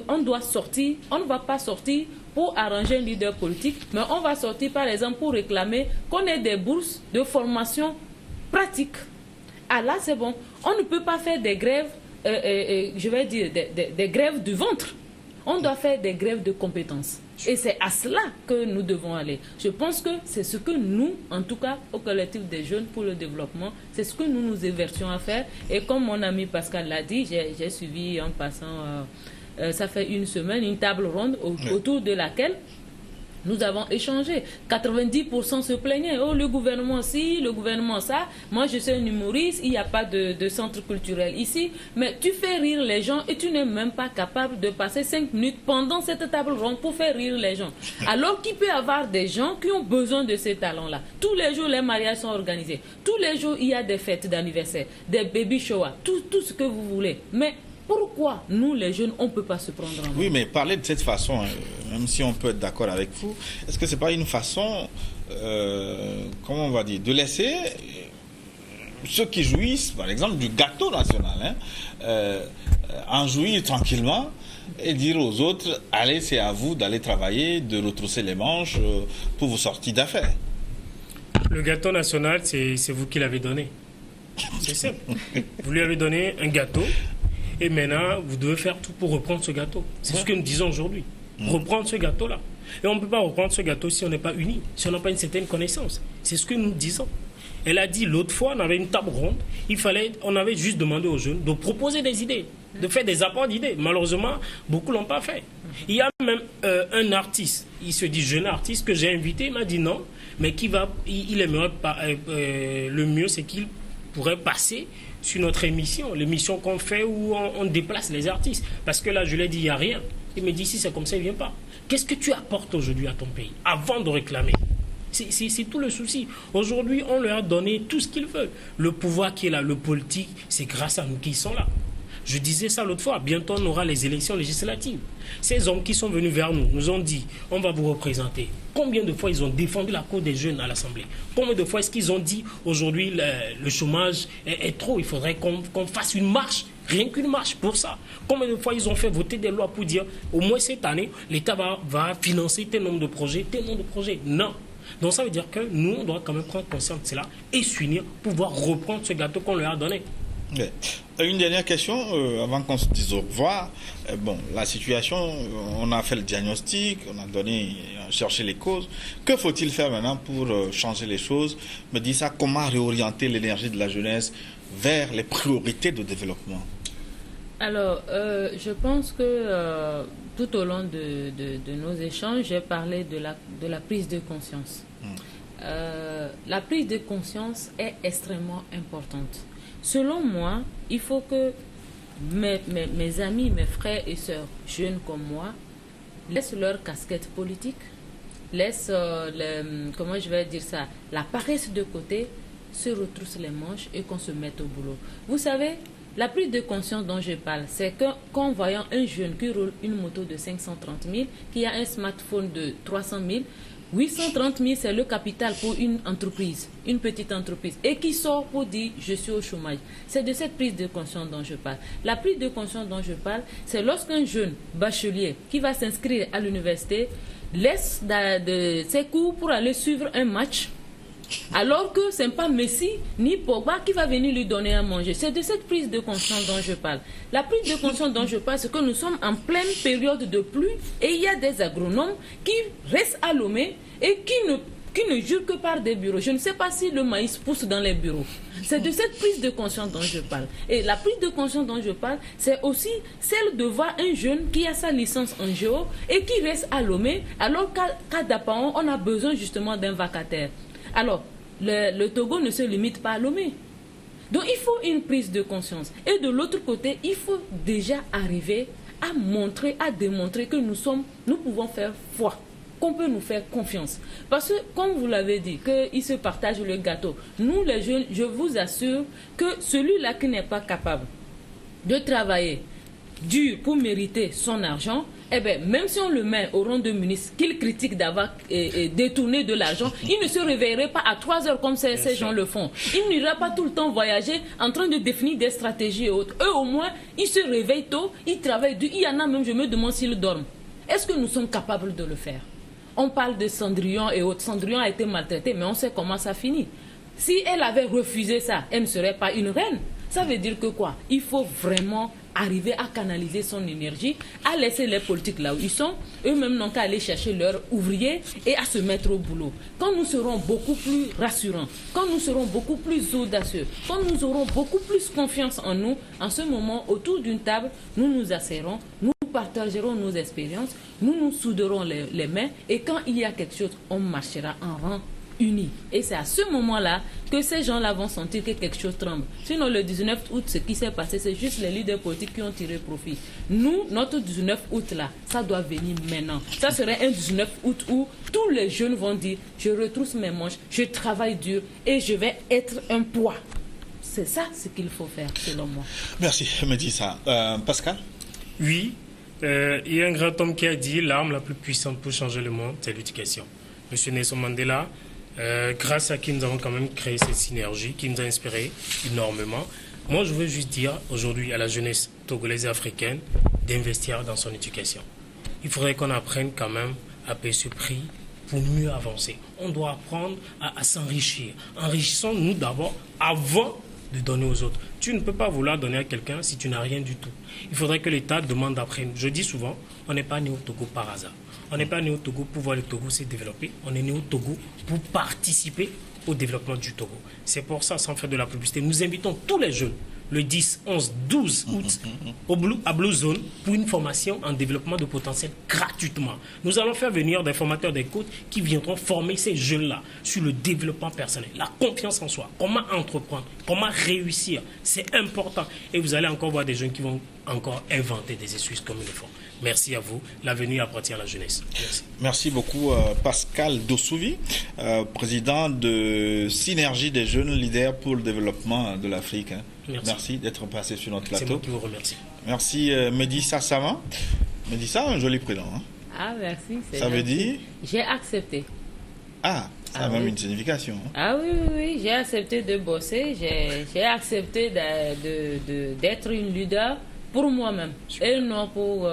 on doit sortir, on ne va pas sortir pour arranger un leader politique, mais on va sortir, par exemple, pour réclamer qu'on ait des bourses de formation pratique. Ah là, c'est bon. On ne peut pas faire des grèves, je vais dire, des grèves du ventre. On doit faire des grèves de compétences. Et c'est à cela que nous devons aller. Je pense que c'est ce que nous, en tout cas au collectif des jeunes pour le développement, c'est ce que nous nous évertions à faire. Et comme mon ami Pascal l'a dit, j'ai suivi en passant, ça fait une semaine, une table ronde autour de laquelle nous avons échangé. 90% se plaignaient. Oh, le gouvernement ci, le gouvernement ça. Moi, je suis un humoriste, il n'y a pas de centre culturel ici. Mais tu fais rire les gens et tu n'es même pas capable de passer 5 minutes pendant cette table ronde pour faire rire les gens. Alors qu'il peut y avoir des gens qui ont besoin de ces talents-là. Tous les jours, les mariages sont organisés. Tous les jours, il y a des fêtes d'anniversaire, des baby showers, tout ce que vous voulez. Mais pourquoi nous, les jeunes, on ne peut pas se prendre en main? Oui, mais parler de cette façon, même si on peut être d'accord avec vous, est-ce que ce n'est pas une façon, comment on va dire, de laisser ceux qui jouissent, par exemple, du gâteau national, en jouir tranquillement et dire aux autres, allez, c'est à vous d'aller travailler, de retrousser les manches pour vous sortir d'affaires? Le gâteau national, c'est vous qui l'avez donné. C'est simple. Vous lui avez donné un gâteau. Et maintenant, vous devez faire tout pour reprendre ce gâteau. C'est ce que nous disons aujourd'hui. Reprendre ce gâteau-là. Et on ne peut pas reprendre ce gâteau si on n'est pas unis, si on n'a pas une certaine connaissance. C'est ce que nous disons. Elle a dit l'autre fois, on avait une table ronde, on avait juste demandé aux jeunes de proposer des idées, de faire des apports d'idées. Malheureusement, beaucoup ne l'ont pas fait. Il y a même un artiste, il se dit jeune artiste, que j'ai invité, il m'a dit non, mais il aimerait pas, le mieux c'est qu'il pourrait passer sur notre émission, l'émission qu'on fait où on déplace les artistes. Parce que là, je l'ai dit, il n'y a rien. Il me dit, si c'est comme ça, il ne vient pas. Qu'est-ce que tu apportes aujourd'hui à ton pays avant de réclamer? C'est tout le souci. Aujourd'hui, on leur a donné tout ce qu'ils veulent. Le pouvoir qui est là, le politique, c'est grâce à nous qui sont là. Je disais ça l'autre fois, bientôt on aura les élections législatives. Ces hommes qui sont venus vers nous, nous ont dit, on va vous représenter. Combien de fois ils ont défendu la cause des jeunes à l'Assemblée? Combien de fois est-ce qu'ils ont dit, aujourd'hui, le chômage est trop, il faudrait qu'on fasse une marche, rien qu'une marche pour ça? Combien de fois ils ont fait voter des lois pour dire, au moins cette année, l'État va financer tel nombre de projets, Non. Donc ça veut dire que nous, on doit quand même prendre conscience de cela et s'unir pour pouvoir reprendre ce gâteau qu'on leur a donné. Une dernière question, avant qu'on se dise au revoir. Bon, la situation, on a fait le diagnostic, on a cherché les causes. Que faut-il faire maintenant pour changer les choses? Me dis ça, comment réorienter l'énergie de la jeunesse vers les priorités de développement? Alors, je pense que tout au long de nos échanges, j'ai parlé de la prise de conscience. La prise de conscience est extrêmement importante. Selon moi, il faut que mes amis, mes frères et sœurs jeunes comme moi laissent leur casquette politique, laissent, comment je vais dire ça, la paresse de côté, se retroussent les manches et qu'on se mette au boulot. Vous savez, la prise de conscience dont je parle, c'est qu'en voyant un jeune qui roule une moto de 530 000, qui a un smartphone de 300 000, 830 000, c'est le capital pour une entreprise, une petite entreprise, et qui sort pour dire « je suis au chômage ». C'est de cette prise de conscience dont je parle. La prise de conscience dont je parle, c'est lorsqu'un jeune bachelier qui va s'inscrire à l'université laisse ses cours pour aller suivre un match, alors que ce n'est pas Messi ni Pogba qui va venir lui donner à manger. C'est de cette prise de conscience dont je parle. La prise de conscience dont je parle, c'est que nous sommes en pleine période de pluie et il y a des agronomes qui restent à Lomé et qui ne jurent que par des bureaux. Je ne sais pas si le maïs pousse dans les bureaux. C'est de cette prise de conscience dont je parle. Et la prise de conscience dont je parle, c'est aussi celle de voir un jeune qui a sa licence en géo et qui reste à Lomé, alors qu'à Dapaon, on a besoin justement d'un vacataire. Alors, le Togo ne se limite pas à Lomé. Donc, il faut une prise de conscience. Et de l'autre côté, il faut déjà arriver à montrer, à démontrer que nous pouvons faire foi, qu'on peut nous faire confiance. Parce que, comme vous l'avez dit, qu'ils se partagent le gâteau. Nous, les jeunes, je vous assure que celui-là qui n'est pas capable de travailler dur pour mériter son argent, eh bien, même si on le met au rang de ministre, qu'il critique d'avoir détourné de l'argent, il ne se réveillerait pas à 3 heures comme ces gens le font. Il n'ira pas tout le temps voyager en train de définir des stratégies et autres. Eux, au moins, ils se réveillent tôt, ils travaillent dur. Il y en a même, je me demande s'ils dorment. Est-ce que nous sommes capables de le faire? On parle de Cendrillon et autres. Cendrillon a été maltraité, mais on sait comment ça finit. Si elle avait refusé ça, elle ne serait pas une reine. Ça veut dire que quoi? Il faut vraiment arriver à canaliser son énergie, à laisser les politiques là où ils sont, eux-mêmes n'ont qu'à aller chercher leurs ouvriers et à se mettre au boulot. Quand nous serons beaucoup plus rassurants, quand nous serons beaucoup plus audacieux, quand nous aurons beaucoup plus confiance en nous, en ce moment, autour d'une table, nous nous asserrons, nous partagerons nos expériences, nous nous souderons les mains et quand il y a quelque chose, on marchera en rang unis. Et c'est à ce moment-là que ces gens-là vont sentir que quelque chose tremble. Sinon, le 19 août, ce qui s'est passé, c'est juste les leaders politiques qui ont tiré profit. Nous, notre 19 août-là, ça doit venir maintenant. Ça serait un 19 août où tous les jeunes vont dire « je retrousse mes manches, je travaille dur et je vais être un poids ». C'est ça ce qu'il faut faire, selon moi. Merci, Médissa. Pascal? Oui, il y a un grand homme qui a dit « l'arme la plus puissante pour changer le monde, c'est l'éducation ». Monsieur Nelson Mandela, grâce à qui nous avons quand même créé cette synergie, qui nous a inspiré énormément. Moi, je veux juste dire aujourd'hui à la jeunesse togolaise et africaine d'investir dans son éducation. Il faudrait qu'on apprenne quand même à payer ce prix pour mieux avancer. On doit apprendre à s'enrichir. Enrichissons-nous d'abord avant de donner aux autres. Tu ne peux pas vouloir donner à quelqu'un si tu n'as rien du tout. Il faudrait que l'État demande après. Je dis souvent, on n'est pas né au Togo par hasard. On n'est pas né au Togo pour voir le Togo se développer. On est né au Togo pour participer au développement du Togo. C'est pour ça, sans faire de la publicité, nous invitons tous les jeunes le 10, 11, 12 août à Blue Zone pour une formation en développement de potentiel gratuitement. Nous allons faire venir des formateurs, des coachs qui viendront former ces jeunes-là sur le développement personnel, la confiance en soi, comment entreprendre, comment réussir. C'est important. Et vous allez encore voir des jeunes qui vont encore inventer des excuses comme ils le font. Merci à vous. L'avenir appartient à la jeunesse. Merci. Merci beaucoup, Pascal Dossouvi, président de Synergie des jeunes leaders pour le développement de l'Afrique. Merci d'être passé sur notre plateau. C'est moi qui vous remercie. Merci, Médissa Sama. Médissa, un joli prénom. Hein? Ah, merci. Ça veut dire? J'ai accepté. Ah, ça a même une signification. Hein? Ah oui, j'ai accepté de bosser. J'ai accepté d'être une leader pour moi-même et non pour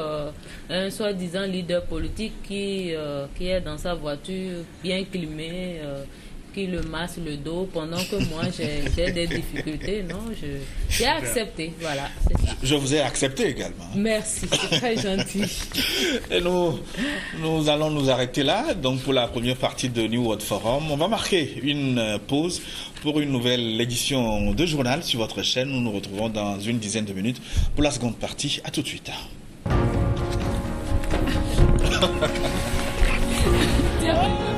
un soi-disant leader politique qui est dans sa voiture bien climée, qui le masse le dos pendant que moi j'ai des difficultés. Non, j'ai accepté. Voilà, c'est ça. Je vous ai accepté également. Merci, c'est très gentil. Et nous allons nous arrêter là. Donc pour la première partie de New World Forum, on va marquer une pause pour une nouvelle édition de journal sur votre chaîne. Nous nous retrouvons dans une dizaine de minutes pour la seconde partie. À tout de suite. Tiens.